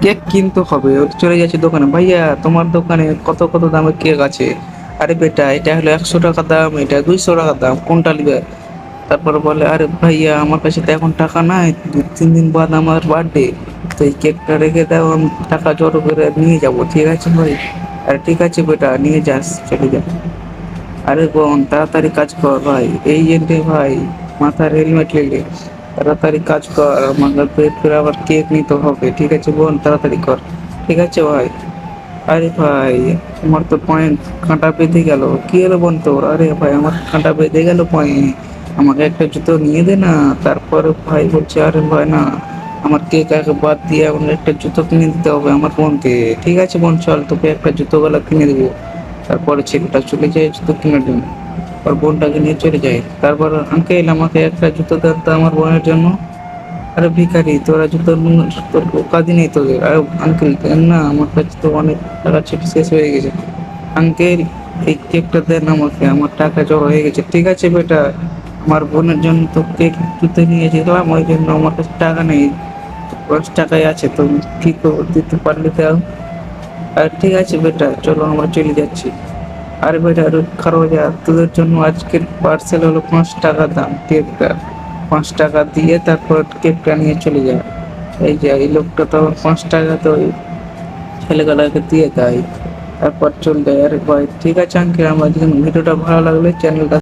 Cake কিনতে হবে। ও চলে যাচ্ছে দোকানে, ভাইয়া তোমার দোকানে কত কত দামের কেক আছে? আরে বেটা এটা হলো 100 টাকা দাম, এটা 200 টাকা দাম, কোনটা নিবে? তারপরে বলে আরে ভাইয়া আমার কাছে তো এখন টাকা নাই, 2-3 দিন বাদ আমার বার্থডে, তো এই কেকটা রেখে দাও, আমি টাকা জড়ো করে নিয়ে যাবো। ঠিক আছে ভাই? আরে ঠিক আছে বেটা, নিয়ে যাস, চলে যা। আরে বোন তাড়াতাড়ি কাজ কর ভাই, এই যে রে ভাই, মাথার হেলমেট লেগে, তাড়াতাড়ি কাজ কর, আমাকে ফের আবার কেক নিতে হবে। ঠিক আছে বোন, তাড়াতাড়ি কর। ঠিক আছে ভাই। আরে ভাই আমার তো পয়েন্ট কাঁটা বেঁধে গেল। কি হলো বোন তোর? আরে ভাই আমার কাঁটা বেঁধে গেল পয়েন্ট, আমাকে একটা জুতো নিয়ে দে না। তারপরে ভাই বলছে আরে ভাই না, আমার কেক আগে বাদ দিয়ে এখন একটা জুতো কিনে দিতে হবে আমার বোনকে। ঠিক আছে বোন চল, তোকে একটা জুতোগুলা কিনে দেবো। তারপরে ছেলেটা চলে যায় জুতো কিনে দিন, আর বোনটাকে নিয়ে চলে যায়। তারপর আঙ্কেল আমাকে একটা জুতো দেন তো আমার বোনের জন্য। আরে ভিখারি তোরা জুতোর তোর কাজই নেই তোদের। আরে আঙ্কেল দেন না, আমার কাছে তো অনেক টাকা ছিল, শেষ হয়ে গেছে। আঙ্কেল এই কেকটা দেন আমাকে, আমার টাকা জড়ো হয়ে গেছে। ঠিক আছে বেটা, আমার বোনের জন্য তো কেক জুতো নিয়ে যেলাম, ওই জন্য আমার কাছে টাকা নেই, 5 টাকাই আছে, তো কি দিতে পারলে দাও। আর ঠিক আছে বেটা চলো আমরা চলে যাচ্ছি। আরে বেটা খারো যা, তোদের জন্য আজকের পার্সেল হলো 5 টাকা দাম কেকটা। 5 টাকা দিয়ে তারপর কেকটা নিয়ে চলে যায়। এই যে এই লোকটা তো 5 টাকা তো ওই ছেলেগুলোকে দিয়ে দেয়, তারপর চলে যায়। আরে ভাই ঠিক আছে আঙ্কেল, আমার ভিডিওটা ভালো লাগলে চ্যানেলটা